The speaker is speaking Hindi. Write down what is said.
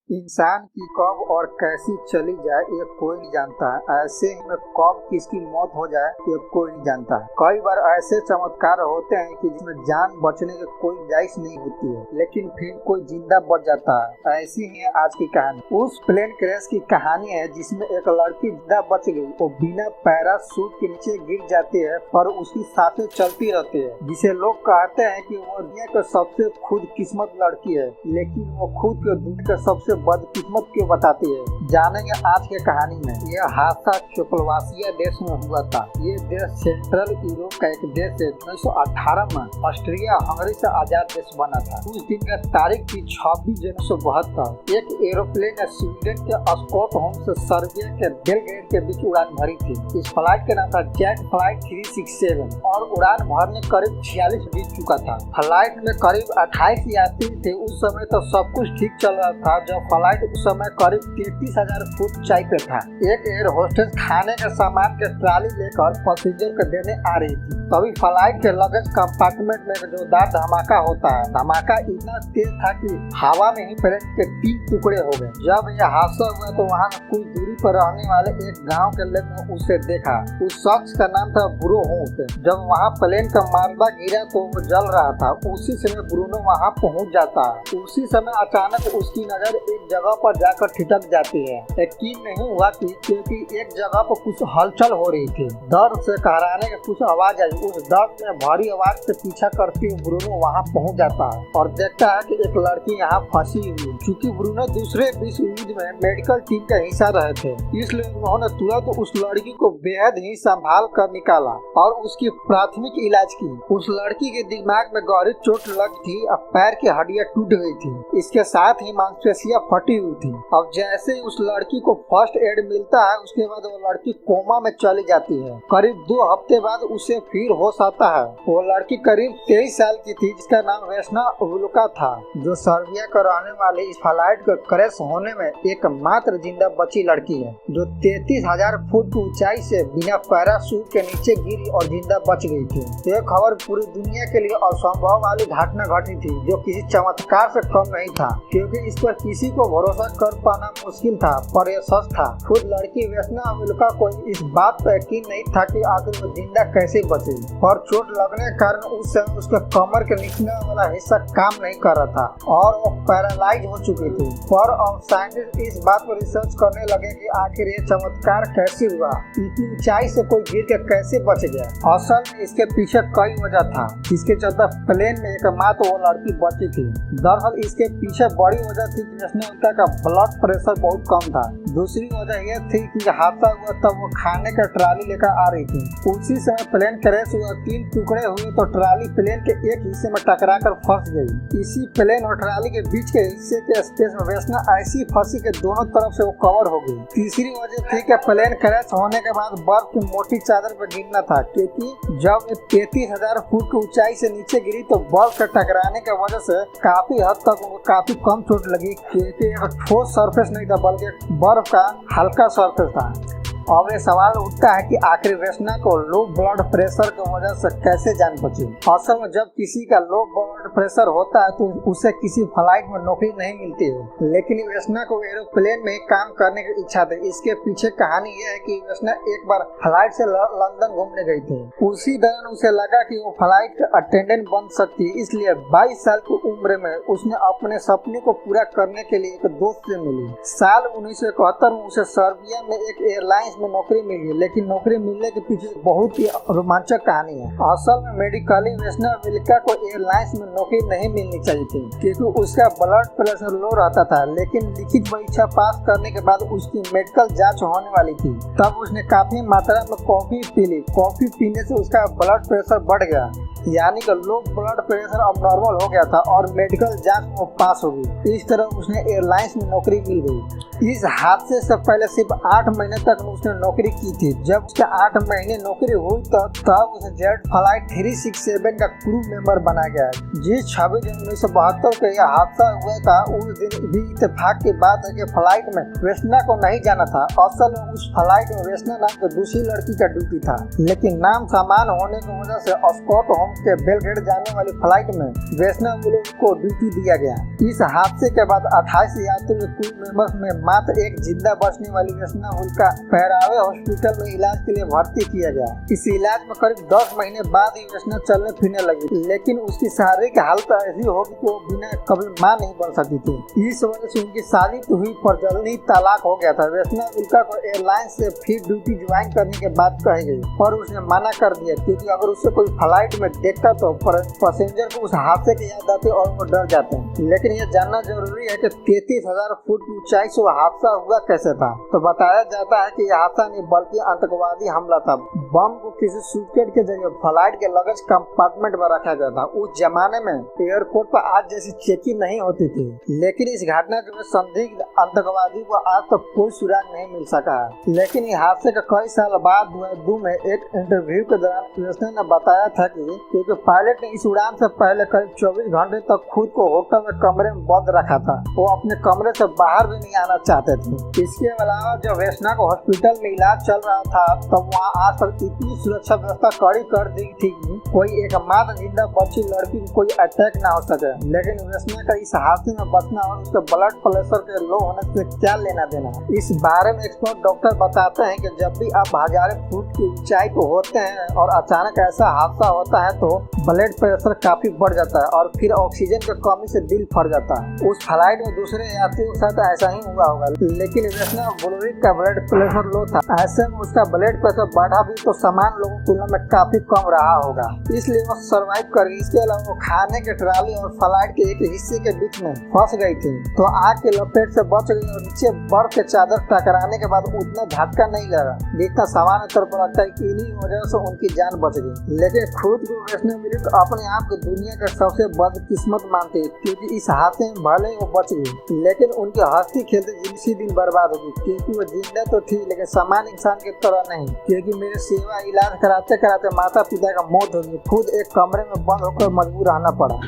इंसान की कब और कैसी चली जाए ये कोई नहीं जानता है। ऐसे ही में कब किसकी मौत हो जाए ये कोई नहीं जानता है। कई बार ऐसे चमत्कार होते हैं कि जिसमें जान बचने की कोई गुंजाइश नहीं होती है, लेकिन फिर कोई जिंदा बच जाता है। ऐसी ही है आज की कहानी। उस प्लेन क्रैश की कहानी है जिसमें एक लड़की जिंदा बच गई। वो बिना पैराशूट के नीचे गिर जाती है पर उसकी सांसें चलती रहती है, जिसे लोग कहते हैं कि वो दुनिया का सबसे खुदकिस्मत लड़की है। लेकिन वो खुद को दुनिया का सबसे बदकिस्मत क्यों बताती है, जानेंगे आज के कहानी में। यह हादसा चेकोस्लोवाकिया देश में हुआ था। ये देश सेंट्रल यूरोप का एक देश है। 1918 में ऑस्ट्रिया हंगरी से आजाद देश बना था। उस दिन का तारीख थी 26 जनवरी 1972। एक एरोप्लेन स्वीडन के स्टॉकहोम से सर्बिया के बेलग्रेड के बीच उड़ान भरी थी। इस फ्लाइट का नाम था जेट फ्लाइट 367 और उड़ान भरने करीब 46 बीत चुका था। फ्लाइट में करीब 28 यात्री थे। उस समय तो सब कुछ ठीक चल रहा था जब फ्लाइट उस समय करीब 33,000 फुट ऊंचाई पे था। एक एयर होस्टेस खाने के सामान के ट्राली लेकर पैसेंजर को देने आ रही थी। तभी फ्लाइट के लगेज कंपार्टमेंट में जोरदार धमाका होता है। धमाका इतना तेज था कि हवा में ही प्लेन के 3 टुकड़े हो गए। जब यह हादसा हुआ तो वहाँ कुछ दूरी पर रहने वाले एक गाँव के लोग ने उसे देखा। उस शख्स का नाम था ब्रूनो। जब वहाँ प्लेन का मार्बा गिरा तो वो जल रहा था। उसी समय ब्रूनो वहाँ पहुँच जाता है। उसी समय अचानक उसकी नजर एक जगह पर जाकर ठिठक जाती है। यकीन नहीं हुआ क्योंकि एक जगह पर कुछ हलचल हो रही थी। दर्द से कहराने की कुछ आवाज आई। उस दर्द में भारी आवाज से पीछा करते हुए ब्रूनो वहाँ पहुँच जाता है और देखता है कि एक लड़की यहाँ फंसी हुई है। क्योंकि ब्रूनो दूसरे विश्व युद्ध में मेडिकल टीम का हिस्सा रहे थे, इसलिए उन्होंने तुरंत उस लड़की को बेहद ही संभाल कर निकाला और उसकी प्राथमिक इलाज की। उस लड़की के दिमाग में गहरी चोट लगी थी और पैर की हड्डियां टूट गई थी। इसके साथ ही मांसपेशियां फटी हुई थी। अब जैसे ही उस लड़की को फर्स्ट एड मिलता है उसके बाद वो लड़की कोमा में चली जाती है। करीब 2 हफ्ते बाद उसे फिर होश आता है। वो लड़की करीब 23 साल की थी जिसका नाम वेस्ना उवुल्का था, जो सर्बिया का रहने वाले इस फ्लाइट का क्रैश होने में एकमात्र जिंदा बची लड़की है, जो 33,000 फुट की ऊंचाई से बिना पैराशूट के नीचे गिरी और जिंदा बच गई थी। यह खबर पूरी दुनिया के लिए असंभव वाली घटना घटी थी, जो किसी चमत्कार से कम नहीं था, क्योंकि इस पर किसी को भरोसा कर पाना मुश्किल था, पर यह सच था। खुद लड़की वेस्ना उवुल्का को इस बात पर यकीन नहीं था कि आखिर वो जिंदा कैसे बची। पर चोट लगने के कारण उस समय उसके कमर के निचले वाला हिस्सा काम नहीं कर रहा था और वो पैरालाइज हो चुकी थी। पर अब साइंटिस्ट इस बात पर रिसर्च करने लगे कि आखिर ये चमत्कार कैसे हुआ, इतनी ऊंचाई से कोई गिर के कैसे बच गया। असल में इसके पीछे कई वजह था, इसके चलते प्लेन में एकमात्र वो लड़की बची थी। दरअसल इसके पीछे बड़ी वजह थी कि वेस्ना का ब्लड प्रेशर बहुत कम था। दूसरी वजह यह थी कि हादसा हुआ तब वो खाने का ट्राली लेकर आ रही थी। उसी समय प्लेन क्रैश हुआ, 3 टुकड़े हुए तो ट्राली प्लेन के एक हिस्से में टकराकर फंस गई। इसी प्लेन और ट्राली के बीच के हिस्से के स्पेस में वेस्ना ऐसी फंसी के दोनों तरफ से वो कवर हो गई। तीसरी वजह थी कि प्लेन क्रैश होने के बाद बर्फ की मोटी चादर पर गिरना था, क्योंकि जब 33,000 फुट की ऊंचाई से नीचे गिरी तो बर्फ के टकराने की वजह से काफी हद तक उनको काफी कम चोट लगी, क्योंकि ठोस सरफेस नहीं था बल्कि बर्फ का हल्का सरफेस था। अब ये सवाल उठता है कि आखिर वेस्ना को लो ब्लड प्रेशर की वजह से कैसे जान बची। असल में जब किसी का लो ब्लड प्रेशर होता है तो उसे किसी फ्लाइट में नौकरी नहीं मिलती है, लेकिन वेस्ना को एरोप्लेन में काम करने की इच्छा थी। इसके पीछे कहानी यह है कि वेस्ना एक बार फ्लाइट से लंदन घूमने गई थी। उसी दौरान उसे लगा कि वो फ्लाइट का अटेंडेंट बन सकती है, इसलिए 22 साल की उम्र में उसने अपने सपने को पूरा करने के लिए एक दोस्त से मिली। साल 1971 में उसे सर्बिया में एक एयरलाइंस में नौकरी मिली, लेकिन नौकरी मिलने के पीछे बहुत ही रोमांचक कहानी है। असल में मेडिकली वेस्ना उवुल्का को एयरलाइंस में नौकरी नहीं मिलनी चाहिए थी, क्योंकि उसका ब्लड प्रेशर लो रहता था। लेकिन लिखित परीक्षा पास करने के बाद उसकी मेडिकल जांच होने वाली थी। तब उसने काफी मात्रा में कॉफी पी ली। कॉफी पीने से उसका ब्लड प्रेशर बढ़ गया, यानी कि लो ब्लड प्रेशर अब नॉर्मल हो गया था और मेडिकल जांच में पास हो गई। इस तरह उसने एयरलाइंस में नौकरी मिल गई। इस हादसे से पहले सिर्फ 8 महीने तक उसने उसने नौकरी की थी। जब उसके 8 महीने नौकरी हुई तब उसे जेट फ्लाइट 367 का क्रू मेंबर बना गया। जिस 26 जनवरी 1972 को यह हादसा हुआ था, उस दिन भी इत्तेफाक की बात है कि फ्लाइट में वेस्ना को नहीं जाना था। असल में उस फ्लाइट में वेस्ना नाम की दूसरी लड़की का ड्यूटी था, लेकिन नाम समान होने की वजह से स्कॉट होम के बेलग्रेड जाने वाली फ्लाइट में वेस्ना विलियम्स को ड्यूटी दिया गया। इस हादसे के बाद 28 यात्रियों के क्रू मेंबर्स में मात्र एक जिंदा बचने वाली वेस्ना विलियम्स का पहरावे हॉस्पिटल में इलाज के लिए भर्ती किया गया। इस इलाज में करीब 10 महीने बाद ही वेस्ना चलने फिरने लगी, लेकिन उसकी शारीरिक हालत ऐसी होगी कि वो बिना कभी मां नहीं बन सकी थी। इस वजह से उनकी शादी तो हुई पर जल्दी तलाक हो गया था। वेस्ना विलियम्स को एयरलाइन से फिर ड्यूटी ज्वाइन करने के बाद कही गई, पर उसने मना कर दिया क्योंकि अगर उसे कोई फ्लाइट में देखता तो पैसेंजर को उस हादसे की याद आती और वो डर जाते हैं। लेकिन ये जानना जरूरी है कि 33,000 फुट की ऊंचाई से वो हादसा हुआ कैसे था। तो बताया जाता है कि यह हादसा नहीं बल्कि आतंकवादी हमला था। बम को किसी सूटकेस के जरिए फ्लाइट के लगेज कंपार्टमेंट में रखा गया था। उस जमाने में एयरपोर्ट पर आज जैसी चेकिंग नहीं होती थी, लेकिन इस घटना के संदिग्ध आतंकवादी को आज तक कोई सुराग नहीं मिल सका है। लेकिन इस हादसे के कई साल बाद 2002 में एक इंटरव्यू के दौरान वेस्ना ने बताया था कि क्योंकि पायलट ने इस उड़ान से पहले करीब 24 घंटे तक खुद को होटल में कमरे में बंद रखा था। वो अपने कमरे से बाहर भी नहीं आना चाहते थे। इसके अलावा जब वेस्ना को हॉस्पिटल में इलाज चल रहा था तब वहाँ आज तक इतनी सुरक्षा व्यवस्था कड़ी कर दी थी कि कोई एकमात्र जिंदा बची लड़की को कोई अटैक ना हो सके। लेकिन वेस्ना का इस हादसे में बचना और उसके ब्लड प्रेशर के लो होने से क्या लेना देना। इस बारे में एक्सपर्ट डॉक्टर बताते हैं कि जब भी आप हजारों फुट की ऊंचाई पर होते हैं और अचानक ऐसा हादसा होता है तो ब्लड प्रेशर काफी बढ़ जाता है और फिर ऑक्सीजन की कमी से दिल फट जाता है। उस फ्लाइट में दूसरे यात्रियों के साथ ऐसा ही हुआ होगा, लेकिन वेस्ना विलियम्स का ब्लड प्रेशर लो था। ऐसे में उसका ब्लड प्रेशर बढ़ा भी तो सामान्य लोगों की तुलना में काफी कम रहा होगा, इसलिए वो सर्वाइव कर गई। इसके अलावा वो खाने के ट्राली और फ्लाइट के एक हिस्से के बीच में फंस गई थी तो आग के लपेट से बच गई और नीचे बर्फ के चादर टकराने के बाद उतना झटका नहीं लगा जितना सामान्य तौर पर लगता है। इन्हीं वजह से उनकी जान बच गई। लेकिन खुद को वेस्ना विलियम्स अपने आप को दुनिया का सबसे बदकिस्मत मानते हैं क्योंकि इस हादसे में भले ही वो बच गई, लेकिन उनके हंसती खेलते इसी दिन बर्बाद होगी क्योंकि वो जिंदा तो थी लेकिन सामान्य इंसान की तरह नहीं। क्योंकि मेरे सेवा इलाज कराते कराते माता पिता का मौत हो गई, खुद एक कमरे में बंद होकर मजबूर रहना पड़ा।